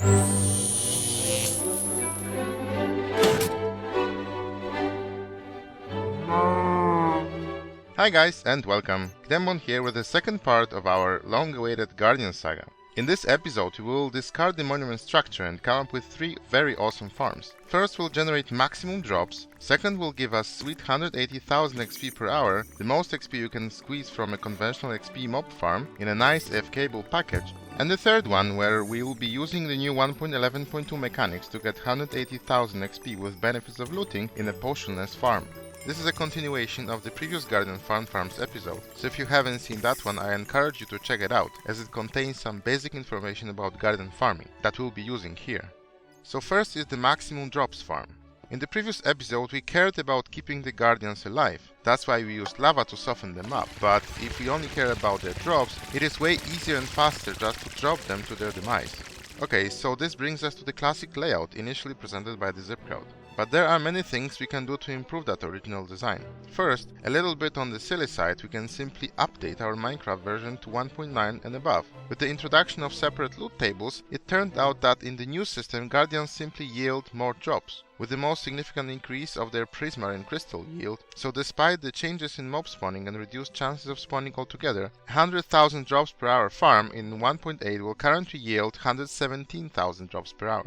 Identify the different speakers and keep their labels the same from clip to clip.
Speaker 1: Hi guys and welcome, Demon here with the second part of our long-awaited Guardian saga. In this episode we will discard the monument structure and come up with 3 very awesome farms. First will generate maximum drops, second will give us sweet 180,000 XP per hour, the most XP you can squeeze from a conventional XP mob farm in a nice FK bull package, and the third one where we will be using the new 1.11.2 mechanics to get 180,000 XP with benefits of looting in a potionless farm. This is a continuation of the previous Guardian Farms episode, so if you haven't seen that one I encourage you to check it out, as it contains some basic information about Guardian farming that we'll be using here. So first is the maximum drops farm. In the previous episode we cared about keeping the Guardians alive, that's why we used lava to soften them up, but if we only care about their drops, it is way easier and faster just to drop them to their demise. Okay, so this brings us to the classic layout initially presented by the Zip crowd. But there are many things we can do to improve that original design. First, a little bit on the silly side, we can simply update our Minecraft version to 1.9 and above. With the introduction of separate loot tables, it turned out that in the new system Guardians simply yield more drops, with the most significant increase of their prismarine crystal yield, so despite the changes in mob spawning and reduced chances of spawning altogether, 100,000 drops per hour farm in 1.8 will currently yield 117,000 drops per hour.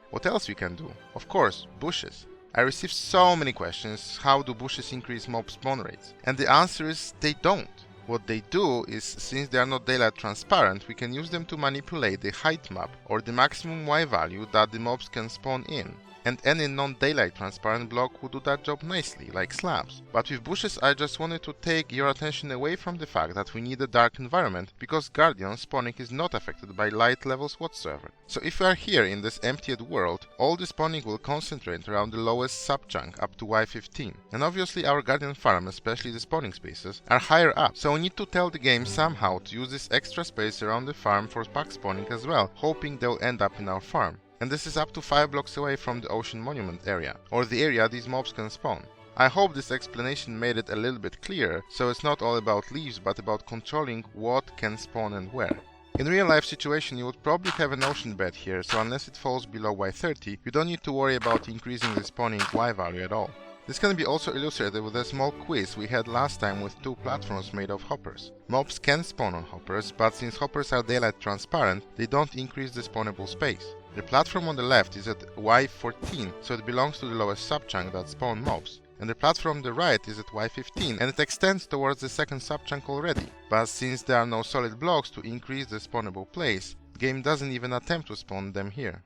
Speaker 1: What else we can do? Of course, bushes. I received so many questions, how do bushes increase mob spawn rates? And the answer is they don't. What they do is, since they are not daylight transparent, we can use them to manipulate the height map or the maximum Y value that the mobs can spawn in. And any non-daylight transparent block would do that job nicely, like slabs. But with bushes I just wanted to take your attention away from the fact that we need a dark environment, because Guardian spawning is not affected by light levels whatsoever. So if we are here in this emptied world, all the spawning will concentrate around the lowest sub-chunk up to Y15. And obviously our Guardian farm, especially the spawning spaces, are higher up, so we need to tell the game somehow to use this extra space around the farm for pack spawning as well, hoping they'll end up in our farm. And this is up to 5 blocks away from the Ocean Monument area, or the area these mobs can spawn. I hope this explanation made it a little bit clearer, so it's not all about leaves but about controlling what can spawn and where. In real life situation you would probably have an ocean bed here, so unless it falls below Y30, you don't need to worry about increasing the spawning Y value at all. This can be also illustrated with a small quiz we had last time with 2 platforms made of hoppers. Mobs can spawn on hoppers, but since hoppers are daylight transparent, they don't increase the spawnable space. The platform on the left is at Y14, so it belongs to the lowest subchunk that spawn mobs. And the platform on the right is at Y15, and it extends towards the second subchunk already. But since there are no solid blocks to increase the spawnable place, the game doesn't even attempt to spawn them here.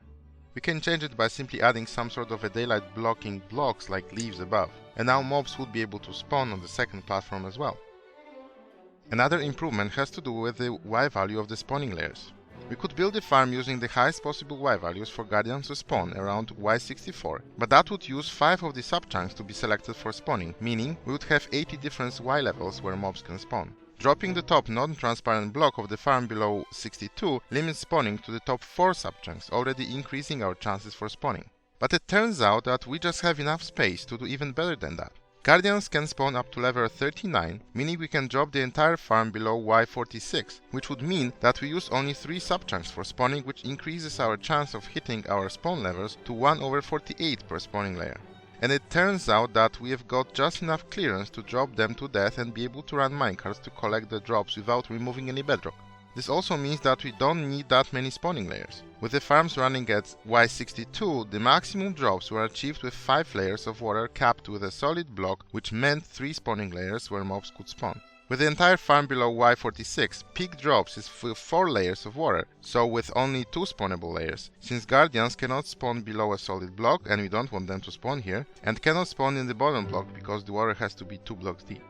Speaker 1: We can change it by simply adding some sort of a daylight blocking blocks like leaves above, and now mobs would be able to spawn on the second platform as well. Another improvement has to do with the Y value of the spawning layers. We could build a farm using the highest possible Y values for Guardians to spawn around Y64, but that would use 5 of the subchunks to be selected for spawning, meaning we would have 80 different Y levels where mobs can spawn. Dropping the top non-transparent block of the farm below 62 limits spawning to the top 4 subchunks, already increasing our chances for spawning. But it turns out that we just have enough space to do even better than that. Guardians can spawn up to level 39, meaning we can drop the entire farm below Y46, which would mean that we use only 3 subchunks for spawning, which increases our chance of hitting our spawn levels to 1/48 per spawning layer. And it turns out that we have got just enough clearance to drop them to death and be able to run minecarts to collect the drops without removing any bedrock. This also means that we don't need that many spawning layers. With the farms running at Y62, the maximum drops were achieved with 5 layers of water capped with a solid block, which meant 3 spawning layers where mobs could spawn. With the entire farm below Y46, peak drops is with 4 layers of water, so with only 2 spawnable layers, since Guardians cannot spawn below a solid block, and we don't want them to spawn here, and cannot spawn in the bottom block because the water has to be 2 blocks deep.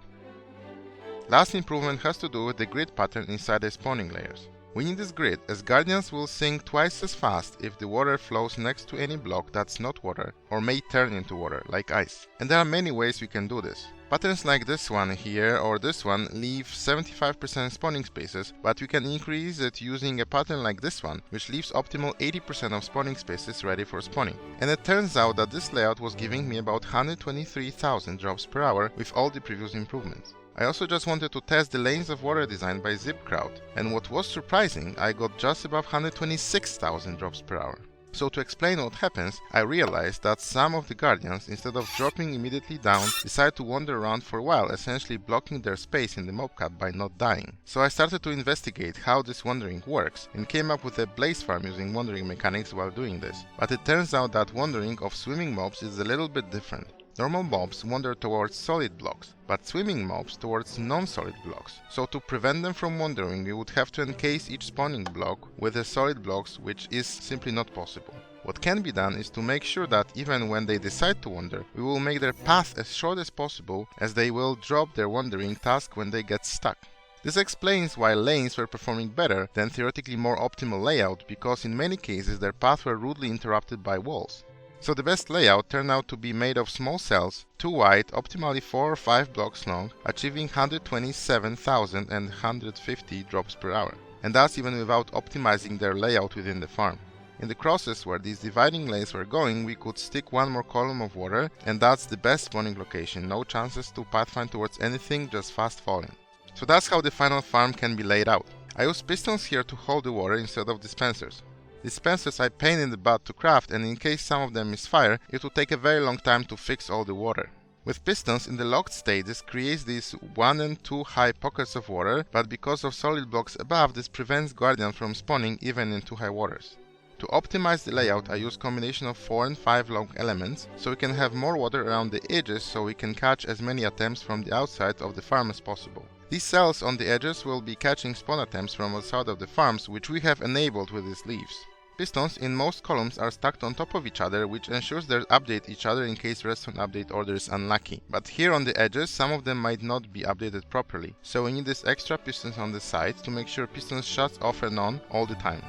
Speaker 1: Last improvement has to do with the grid pattern inside the spawning layers. We need this grid, as Guardians will sink twice as fast if the water flows next to any block that's not water, or may turn into water, like ice. And there are many ways we can do this. Patterns like this one here or this one leave 75% spawning spaces, but we can increase it using a pattern like this one, which leaves optimal 80% of spawning spaces ready for spawning. And it turns out that this layout was giving me about 123,000 drops per hour with all the previous improvements. I also just wanted to test the lanes of water design by ZipCrowd, and what was surprising, I got just above 126,000 drops per hour. So to explain what happens, I realized that some of the guardians, instead of dropping immediately down, decide to wander around for a while, essentially blocking their space in the mobcap by not dying. So I started to investigate how this wandering works, and came up with a blaze farm using wandering mechanics while doing this. But it turns out that wandering of swimming mobs is a little bit different. Normal mobs wander towards solid blocks, but swimming mobs towards non-solid blocks. So to prevent them from wandering, we would have to encase each spawning block with the solid blocks, which is simply not possible. What can be done is to make sure that even when they decide to wander, we will make their path as short as possible, as they will drop their wandering task when they get stuck. This explains why lanes were performing better than theoretically more optimal layout, because in many cases their paths were rudely interrupted by walls. So the best layout turned out to be made of small cells, 2 wide, optimally 4 or 5 blocks long, achieving 127,150 drops per hour, and that's even without optimizing their layout within the farm. In the crosses where these dividing lanes were going, we could stick one more column of water, and that's the best spawning location, no chances to pathfind towards anything, just fast falling. So that's how the final farm can be laid out. I use pistons here to hold the water instead of dispensers. Dispensers I pain in the butt to craft, and in case some of them misfire, it will take a very long time to fix all the water. With pistons in the locked state, this creates these 1 and 2 high pockets of water, but because of solid blocks above, this prevents Guardian from spawning even in too high waters. To optimize the layout, I use combination of 4 and 5 long elements, so we can have more water around the edges, so we can catch as many attempts from the outside of the farm as possible. These cells on the edges will be catching spawn attempts from outside of the farms, which we have enabled with these leaves. Pistons in most columns are stacked on top of each other, which ensures they update each other in case redstone update order is unlucky. But here on the edges, some of them might not be updated properly, so we need this extra pistons on the sides to make sure pistons shuts off and on all the time.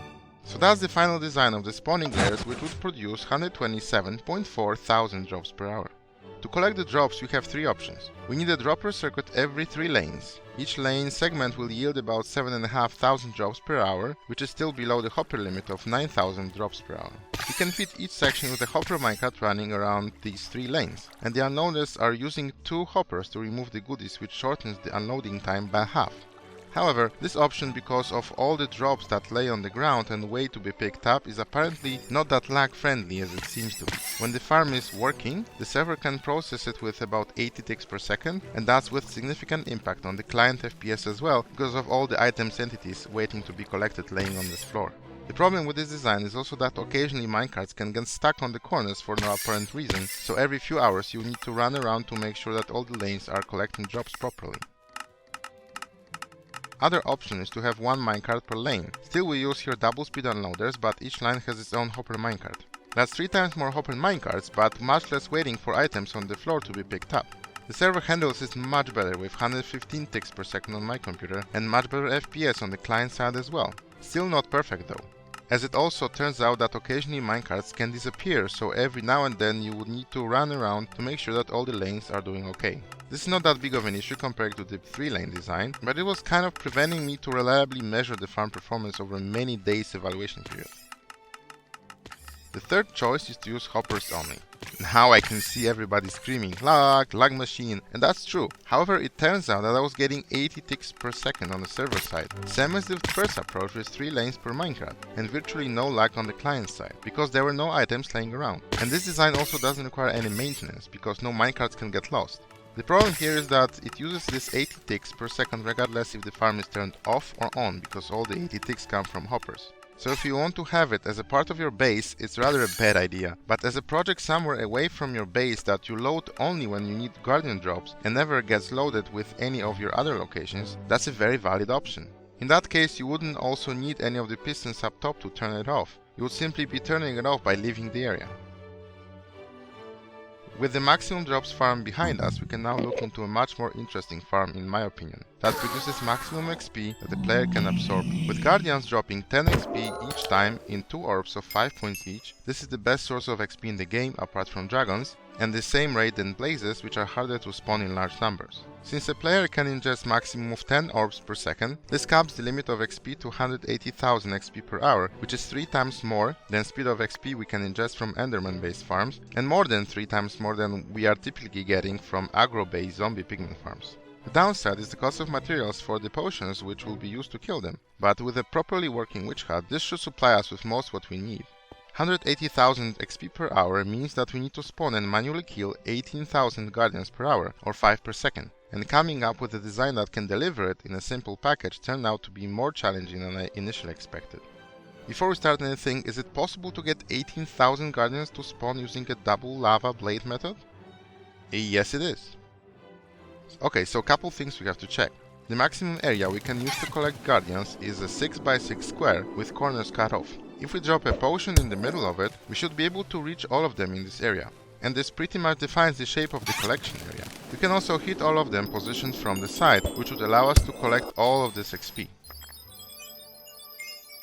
Speaker 1: So that's the final design of the spawning layers, which would produce 127.4 thousand drops per hour. To collect the drops, we have 3 options. We need a dropper circuit every 3 lanes. Each lane segment will yield about 7,500 drops per hour, which is still below the hopper limit of 9,000 drops per hour. You can fit each section with a hopper minecart running around these 3 lanes, and the unloaders are using 2 hoppers to remove the goodies, which shortens the unloading time by half. However, this option, because of all the drops that lay on the ground and wait to be picked up, is apparently not that lag friendly as it seems to be. When the farm is working, the server can process it with about 80 ticks per second, and that's with significant impact on the client FPS as well, because of all the items entities waiting to be collected laying on this floor. The problem with this design is also that occasionally minecarts can get stuck on the corners for no apparent reason, so every few hours you need to run around to make sure that all the lanes are collecting drops properly. Other option is to have 1 minecart per lane. Still we use here double speed unloaders, but each line has its own hopper minecart. That's 3 times more hopper minecarts, but much less waiting for items on the floor to be picked up. The server handles it much better with 115 ticks per second on my computer and much better FPS on the client side as well. Still not perfect though. As it also turns out that occasionally minecarts can disappear, so every now and then you would need to run around to make sure that all the lanes are doing okay. This is not that big of an issue compared to the 3-lane design, but it was kind of preventing me to reliably measure the farm performance over many days evaluation period. The third choice is to use hoppers only. Now I can see everybody screaming, lag machine, and that's true. However, it turns out that I was getting 80 ticks per second on the server side, same as the first approach with 3 lanes per minecart, and virtually no lag on the client side, because there were no items laying around. And this design also doesn't require any maintenance, because no minecarts can get lost. The problem here is that it uses this 80 ticks per second regardless if the farm is turned off or on, because all the 80 ticks come from hoppers. So if you want to have it as a part of your base, it's rather a bad idea, but as a project somewhere away from your base that you load only when you need Guardian drops and never gets loaded with any of your other locations, that's a very valid option. In that case, you wouldn't also need any of the pistons up top to turn it off. You would simply be turning it off by leaving the area. With the maximum drops farm behind us, we can now look into a much more interesting farm in my opinion, that produces maximum XP that the player can absorb. With Guardians dropping 10 XP each time in 2 orbs of 5 points each, this is the best source of XP in the game apart from dragons, and the same rate than blazes, which are harder to spawn in large numbers. Since a player can ingest maximum of 10 orbs per second, this caps the limit of XP to 180,000 XP per hour, which is 3 times more than speed of XP we can ingest from Enderman based farms, and more than 3 times more than we are typically getting from aggro based zombie pigman farms. The downside is the cost of materials for the potions which will be used to kill them, but with a properly working witch hut, this should supply us with most what we need. 180,000 XP per hour means that we need to spawn and manually kill 18,000 guardians per hour, or 5 per second, and coming up with a design that can deliver it in a simple package turned out to be more challenging than I initially expected. Before we start anything, is it possible to get 18,000 guardians to spawn using a double lava blade method? Yes, it is. Okay, so a couple things we have to check. The maximum area we can use to collect guardians is a 6x6 square with corners cut off. If we drop a potion in the middle of it, we should be able to reach all of them in this area. And this pretty much defines the shape of the collection area. We can also hit all of them positioned from the side, which would allow us to collect all of this XP.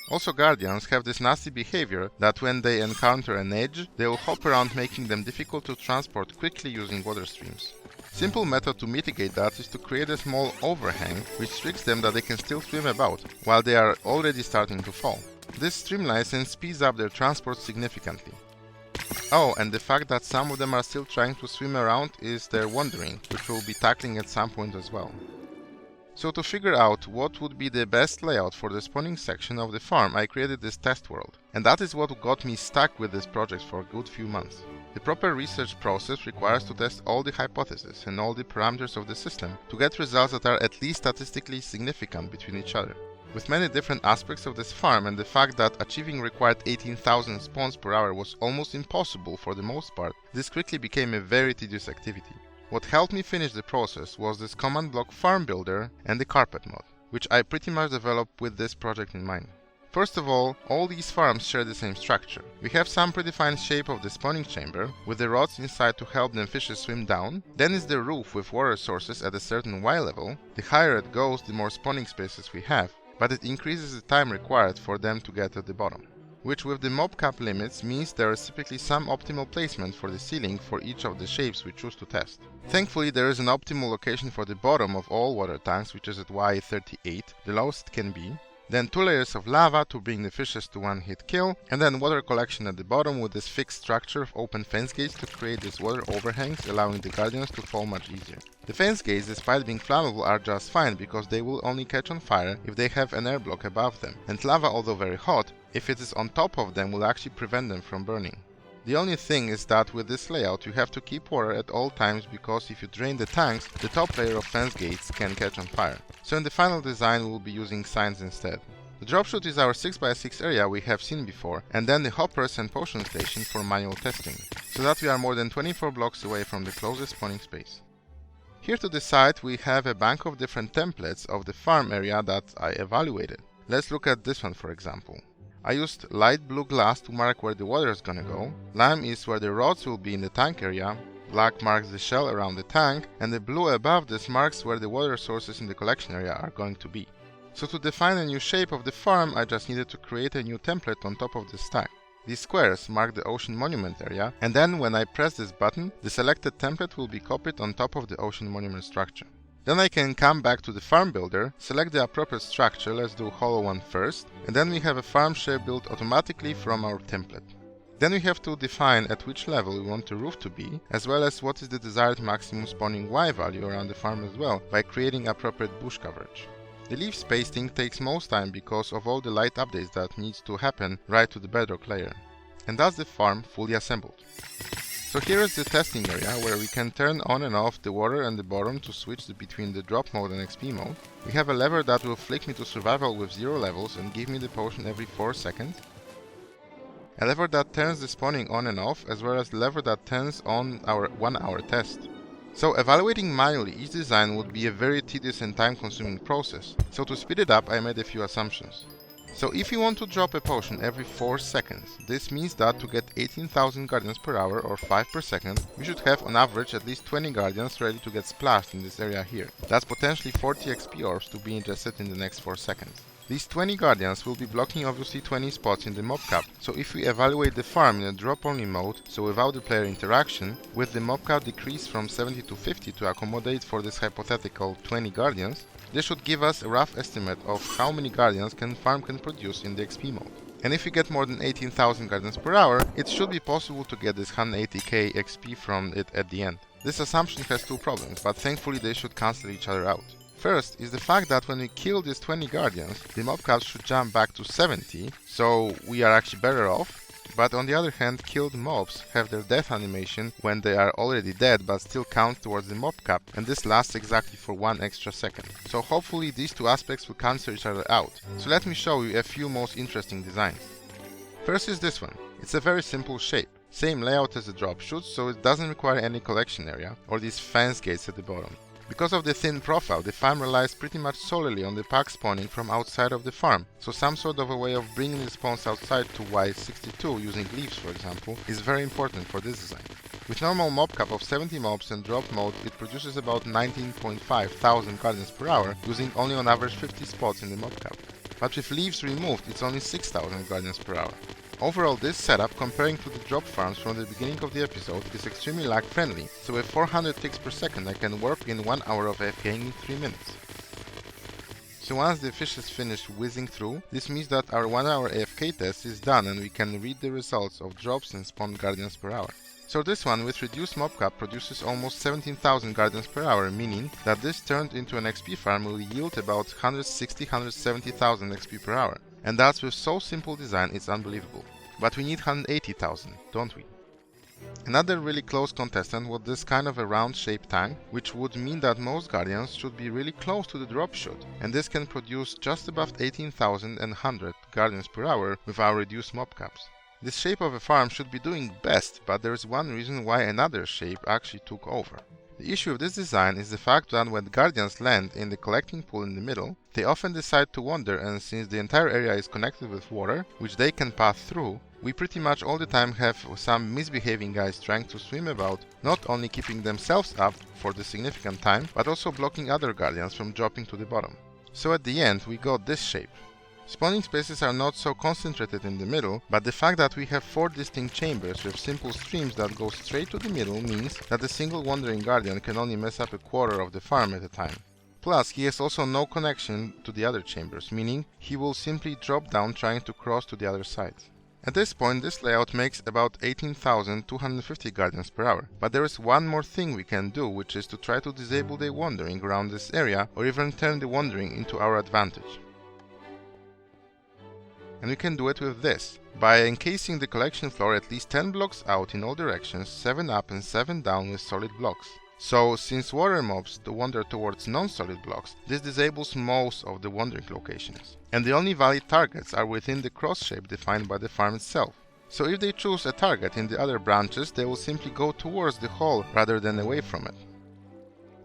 Speaker 1: Also, guardians have this nasty behavior that when they encounter an edge, they will hop around, making them difficult to transport quickly using water streams. Simple method to mitigate that is to create a small overhang which tricks them that they can still swim about while they are already starting to fall. This streamlines and speeds up their transport significantly. Oh, and the fact that some of them are still trying to swim around is their wandering, which we'll be tackling at some point as well. So to figure out what would be the best layout for the spawning section of the farm, I created this test world. And that is what got me stuck with this project for a good few months. The proper research process requires to test all the hypotheses and all the parameters of the system to get results that are at least statistically significant between each other. With many different aspects of this farm and the fact that achieving required 18,000 spawns per hour was almost impossible for the most part, this quickly became a very tedious activity. What helped me finish the process was this command block farm builder and the carpet mod, which I pretty much developed with this project in mind. First of all these farms share the same structure. We have some predefined shape of the spawning chamber, with the rods inside to help the fishes swim down. Then is the roof with water sources at a certain Y level. The higher it goes, the more spawning spaces we have, but it increases the time required for them to get to the bottom, which with the mob cap limits means there is typically some optimal placement for the ceiling for each of the shapes we choose to test. Thankfully, there is an optimal location for the bottom of all water tanks, which is at Y38, the lowest it can be. Then 2 layers of lava to bring the fishes to one-hit kill, and then water collection at the bottom with this fixed structure of open fence gates to create these water overhangs, allowing the guardians to fall much easier. The fence gates, despite being flammable, are just fine because they will only catch on fire if they have an air block above them, and lava, although very hot, if it is on top of them will actually prevent them from burning. The only thing is that with this layout you have to keep water at all times, because if you drain the tanks, the top layer of fence gates can catch on fire. So in the final design we will be using signs instead. The drop chute is our 6x6 area we have seen before, and then the hoppers and potion station for manual testing, so that we are more than 24 blocks away from the closest spawning space. Here to the side we have a bank of different templates of the farm area that I evaluated. Let's look at this one for example. I used light blue glass to mark where the water is gonna go, lime is where the rods will be in the tank area, black marks the shell around the tank, and the blue above this marks where the water sources in the collection area are going to be. So to define a new shape of the farm, I just needed to create a new template on top of the stack. These squares mark the ocean monument area, and then when I press this button, the selected template will be copied on top of the ocean monument structure. Then I can come back to the farm builder, select the appropriate structure, let's do hollow one first, and then we have a farm shape built automatically from our template. Then we have to define at which level we want the roof to be, as well as what is the desired maximum spawning Y value around the farm as well, by creating appropriate bush coverage. The leaf spacing takes most time because of all the light updates that needs to happen right to the bedrock layer. And that's the farm fully assembled. So here is the testing area where we can turn on and off the water and the bottom to switch between the drop mode and XP mode. We have a lever that will flick me to survival with 0 levels and give me the potion every 4 seconds. A lever that turns the spawning on and off, as well as the lever that turns on our 1 hour test. So evaluating manually each design would be a very tedious and time-consuming process, so to speed it up I made a few assumptions. So if you want to drop a potion every 4 seconds, this means that to get 18,000 guardians per hour or 5 per second, we should have on average at least 20 guardians ready to get splashed in this area here. That's potentially 40 XP orbs to be ingested in the next 4 seconds. These 20 guardians will be blocking obviously 20 spots in the mob cap, so if we evaluate the farm in a drop only mode, so without the player interaction, with the mob cap decreased from 70 to 50 to accommodate for this hypothetical 20 guardians, this should give us a rough estimate of how many guardians farm can produce in the XP mode. And if we get more than 18,000 guardians per hour, it should be possible to get this 180k XP from it at the end. This assumption has two problems, but thankfully they should cancel each other out. First is the fact that when we kill these 20 guardians, the mobcaps should jump back to 70, so we are actually better off. But on the other hand, killed mobs have their death animation when they are already dead but still count towards the mobcap, and this lasts exactly for 1 extra second. So hopefully these two aspects will cancel each other out. So let me show you a few most interesting designs. First is this one. It's a very simple shape. Same layout as the drop chutes, so it doesn't require any collection area or these fence gates at the bottom. Because of the thin profile, the farm relies pretty much solely on the pack spawning from outside of the farm, so some sort of a way of bringing the spawns outside to Y62 using leaves, for example, is very important for this design. With normal mob cap of 70 mobs and drop mode, it produces about 19.5 thousand guardians per hour, using only on average 50 spots in the mob cap. But with leaves removed, it's only 6,000 guardians per hour. Overall, this setup, comparing to the drop farms from the beginning of the episode, is extremely lag friendly, so with 400 ticks per second I can warp in 1 hour of AFKing in 3 minutes. So once the fish is finished whizzing through, this means that our 1 hour AFK test is done and we can read the results of drops and spawned guardians per hour. So this one with reduced mob cap produces almost 17,000 guardians per hour, meaning that this turned into an XP farm will yield about 160-170,000 XP per hour. And that's with so simple design, it's unbelievable. But we need 180,000, don't we? Another really close contestant was this kind of a round shaped tank, which would mean that most guardians should be really close to the drop chute, and this can produce just above 18,100 guardians per hour with our reduced mob caps. This shape of a farm should be doing best, but there is one reason why another shape actually took over. The issue of this design is the fact that when guardians land in the collecting pool in the middle, they often decide to wander, and since the entire area is connected with water, which they can pass through, we pretty much all the time have some misbehaving guys trying to swim about, not only keeping themselves up for the significant time, but also blocking other guardians from dropping to the bottom. So at the end we got this shape. Spawning spaces are not so concentrated in the middle, but the fact that we have 4 distinct chambers with simple streams that go straight to the middle means that a single wandering guardian can only mess up a quarter of the farm at a time. Plus, he has also no connection to the other chambers, meaning he will simply drop down trying to cross to the other side. At this point, this layout makes about 18,250 guardians per hour, but there is one more thing we can do, which is to try to disable the wandering around this area, or even turn the wandering into our advantage. And we can do it with this, by encasing the collection floor at least 10 blocks out in all directions, 7 up and 7 down with solid blocks. So, since water mobs wander towards non-solid blocks, this disables most of the wandering locations. And the only valid targets are within the cross shape defined by the farm itself. So if they choose a target in the other branches, they will simply go towards the hole rather than away from it.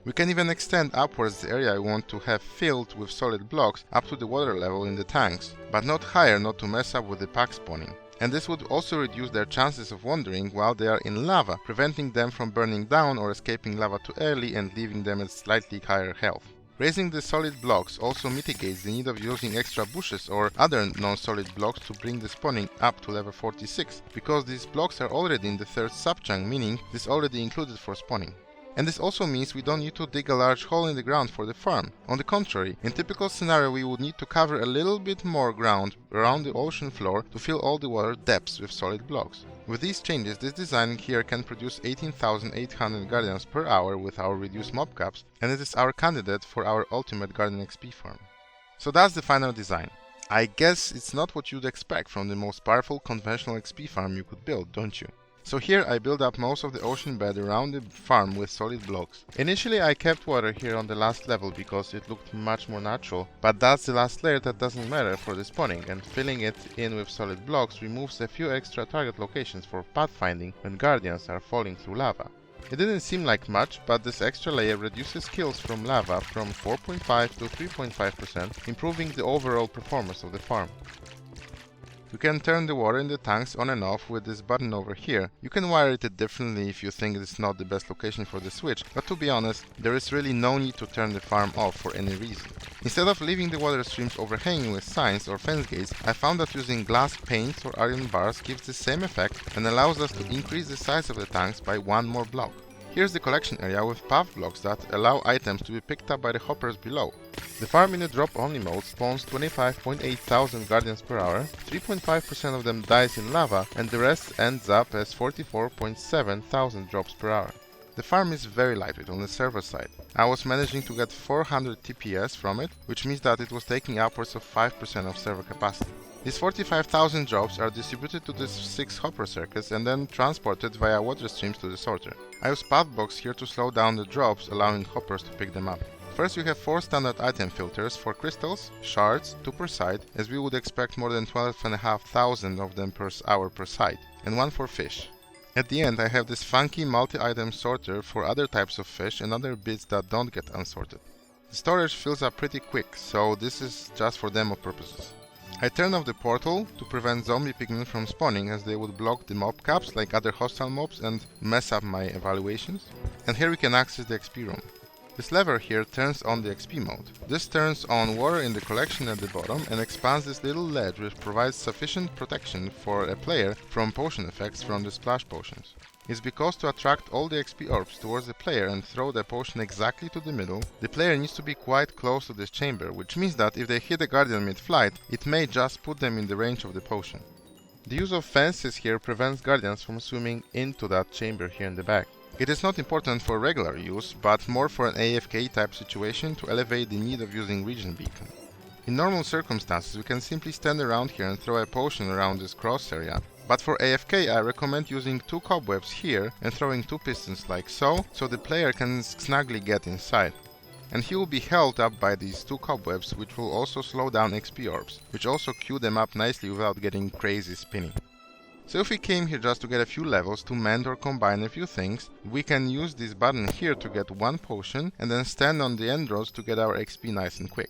Speaker 1: We can even extend upwards the area we want to have filled with solid blocks up to the water level in the tanks, but not higher, not to mess up with the pack spawning. And this would also reduce their chances of wandering while they are in lava, preventing them from burning down or escaping lava too early and leaving them at slightly higher health. Raising the solid blocks also mitigates the need of using extra bushes or other non-solid blocks to bring the spawning up to level 46, because these blocks are already in the third subchunk, meaning this already included for spawning. And this also means we don't need to dig a large hole in the ground for the farm. On the contrary, in typical scenario we would need to cover a little bit more ground around the ocean floor to fill all the water depths with solid blocks. With these changes, this design here can produce 18,800 guardians per hour with our reduced mob caps, and it is our candidate for our ultimate guardian XP farm. So that's the final design. I guess it's not what you'd expect from the most powerful conventional XP farm you could build, don't you? So here I build up most of the ocean bed around the farm with solid blocks. Initially I kept water here on the last level because it looked much more natural, but that's the last layer that doesn't matter for the spawning, and filling it in with solid blocks removes a few extra target locations for pathfinding when guardians are falling through lava. It didn't seem like much, but this extra layer reduces kills from lava from 4.5 to 3.5%, improving the overall performance of the farm. You can turn the water in the tanks on and off with this button over here. You can wire it differently if you think it's not the best location for the switch, but to be honest, there is really no need to turn the farm off for any reason. Instead of leaving the water streams overhanging with signs or fence gates, I found that using glass panes or iron bars gives the same effect and allows us to increase the size of the tanks by 1 more block. Here's the collection area with path blocks that allow items to be picked up by the hoppers below. The farm in the drop-only mode spawns 25.8 thousand guardians per hour, 3.5% of them dies in lava, and the rest ends up as 44.7 thousand drops per hour. The farm is very lightweight on the server side. I was managing to get 400 TPS from it, which means that it was taking upwards of 5% of server capacity. These 45,000 drops are distributed to the 6 hopper circuits and then transported via water streams to the sorter. I use Pathbox here to slow down the drops, allowing hoppers to pick them up. First we have 4 standard item filters for crystals, shards, 2 per side, as we would expect more than 12,500 of them per hour per side, and 1 for fish. At the end I have this funky multi-item sorter for other types of fish and other bits that don't get unsorted. The storage fills up pretty quick, so this is just for demo purposes. I turn off the portal to prevent zombie pigmen from spawning, as they would block the mob caps like other hostile mobs and mess up my evaluations. And here we can access the XP room. This lever here turns on the XP mode. This turns on water in the collection at the bottom and expands this little ledge, which provides sufficient protection for a player from potion effects from the splash potions. It's because to attract all the XP orbs towards the player and throw the potion exactly to the middle, the player needs to be quite close to this chamber, which means that if they hit a guardian mid-flight, it may just put them in the range of the potion. The use of fences here prevents guardians from swimming into that chamber here in the back. It is not important for regular use, but more for an AFK type situation to elevate the need of using region beacon. In normal circumstances we can simply stand around here and throw a potion around this cross area, but for AFK I recommend using 2 cobwebs here and throwing 2 pistons like so the player can snugly get inside. And he will be held up by these 2 cobwebs, which will also slow down XP orbs, which also queue them up nicely without getting crazy spinning. So if we came here just to get a few levels to mend or combine a few things, we can use this button here to get 1 potion and then stand on the end rows to get our XP nice and quick.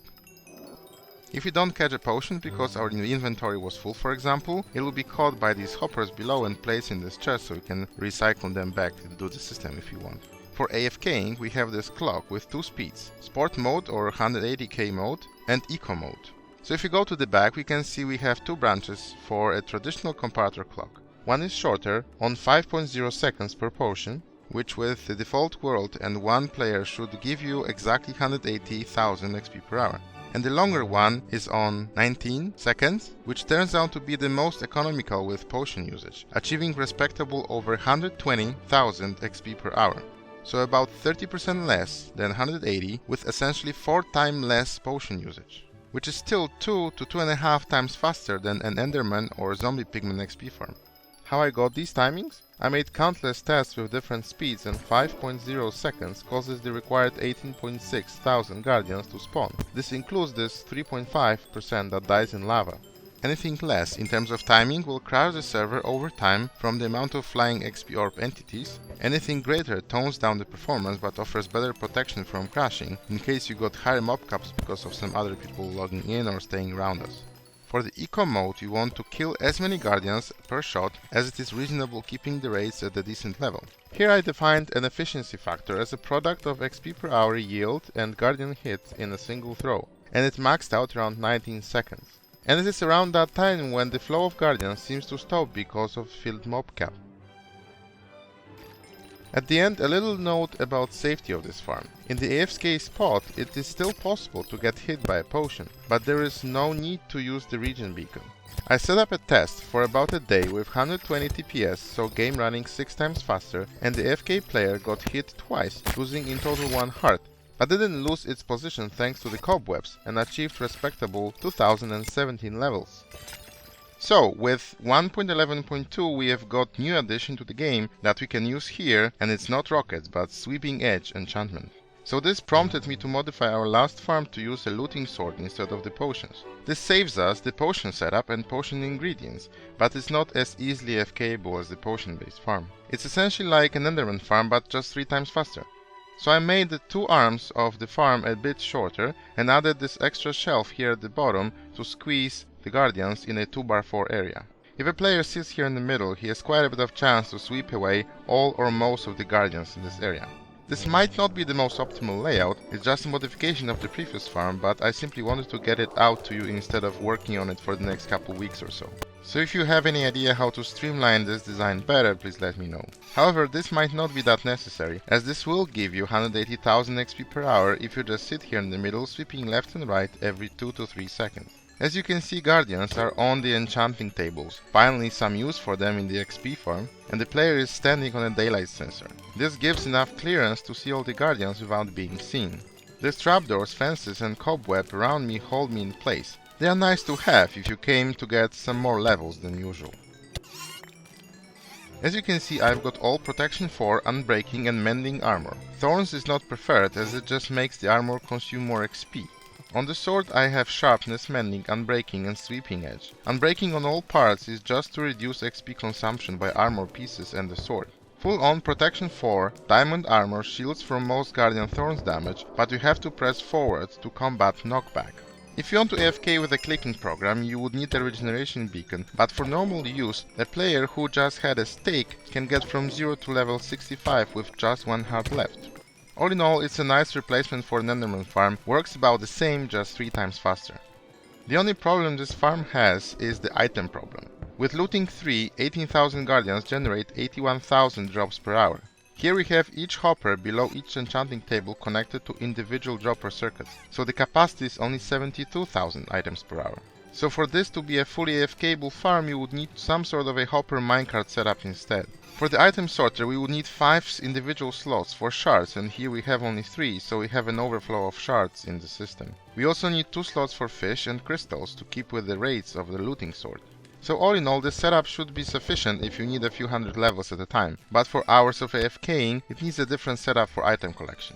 Speaker 1: If we don't catch a potion because our inventory was full, for example, it will be caught by these hoppers below and placed in this chest, so we can recycle them back to the system if you want. For AFKing we have this clock with 2 speeds, Sport mode or 180k mode and Eco mode. So if we go to the back we can see we have 2 branches for a traditional comparator clock. One is shorter, on 5.0 seconds per potion, which with the default world and 1 player should give you exactly 180,000 XP per hour. And the longer one is on 19 seconds, which turns out to be the most economical with potion usage, achieving respectable over 120,000 XP per hour. So about 30% less than 180 with essentially 4 times less potion usage, which is still 2 to 2.5 times faster than an Enderman or Zombie Pigman XP farm. How I got these timings? I made countless tests with different speeds, and 5.0 seconds causes the required 18.6 thousand guardians to spawn. This includes this 3.5% that dies in lava. Anything less in terms of timing will crash the server over time from the amount of flying XP orb entities. Anything greater tones down the performance but offers better protection from crashing in case you got higher mob caps because of some other people logging in or staying around us. For the Eco mode you want to kill as many guardians per shot as it is reasonable, keeping the rates at a decent level. Here I defined an efficiency factor as a product of XP per hour yield and guardian hits in a single throw, and it maxed out around 19 seconds. And it is around that time when the flow of guardians seems to stop because of filled mob cap. At the end, a little note about safety of this farm. In the AFK spot, it is still possible to get hit by a potion, but there is no need to use the region beacon. I set up a test for about a day with 120 TPS, so game running 6 times faster, and the AFK player got hit twice, losing in total 1 heart, but didn't lose its position thanks to the cobwebs and achieved respectable 2017 levels. So, with 1.11.2 we have got new addition to the game that we can use here, and it's not rockets but sweeping edge enchantment. So this prompted me to modify our last farm to use a looting sword instead of the potions. This saves us the potion setup and potion ingredients, but it's not as easily FKable as the potion based farm. It's essentially like an Enderman farm but just 3 times faster. So I made the 2 arms of the farm a bit shorter and added this extra shelf here at the bottom to squeeze the guardians in a 2x4 area. If a player sits here in the middle, he has quite a bit of chance to sweep away all or most of the guardians in this area. This might not be the most optimal layout, it's just a modification of the previous farm, but I simply wanted to get it out to you instead of working on it for the next couple weeks or so. So if you have any idea how to streamline this design better, please let me know. However, this might not be that necessary, as this will give you 180,000 XP per hour if you just sit here in the middle sweeping left and right every 2 to 3 seconds. As you can see, guardians are on the enchanting tables, finally some use for them in the XP farm, and the player is standing on a daylight sensor. This gives enough clearance to see all the guardians without being seen. These trapdoors, fences and cobweb around me hold me in place. They are nice to have if you came to get some more levels than usual. As you can see, I've got all protection 4, unbreaking and mending armor. Thorns is not preferred as it just makes the armor consume more XP. On the sword I have sharpness, mending, unbreaking and sweeping edge. Unbreaking on all parts is just to reduce XP consumption by armor pieces and the sword. Full on protection 4, diamond armor shields from most guardian thorns damage, but you have to press forward to combat knockback. If you want to AFK with a clicking program, you would need a regeneration beacon, but for normal use, a player who just had a stake can get from 0 to level 65 with just 1 heart left. All in all, it's a nice replacement for an Enderman farm, works about the same, just 3 times faster. The only problem this farm has is the item problem. With looting 3, 18,000 guardians generate 81,000 drops per hour. Here we have each hopper below each enchanting table connected to individual dropper circuits, so the capacity is only 72,000 items per hour. So for this to be a fully AFK-able farm, you would need some sort of a hopper minecart setup instead. For the item sorter, we would need 5 individual slots for shards, and here we have only 3, so we have an overflow of shards in the system. We also need 2 slots for fish and crystals to keep with the rates of the looting sort. So all in all, this setup should be sufficient if you need a few hundred levels at a time, but for hours of AFKing, it needs a different setup for item collection.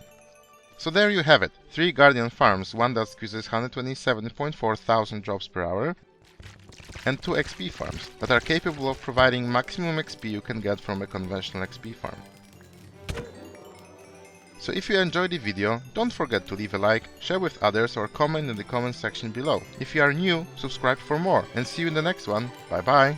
Speaker 1: So there you have it, 3 guardian farms, one that squeezes 127.4 thousand drops per hour, and 2 XP farms that are capable of providing maximum XP you can get from a conventional XP farm. So if you enjoyed the video, don't forget to leave a like, share with others or comment in the comment section below. If you are new, subscribe for more, and see you in the next one. Bye bye!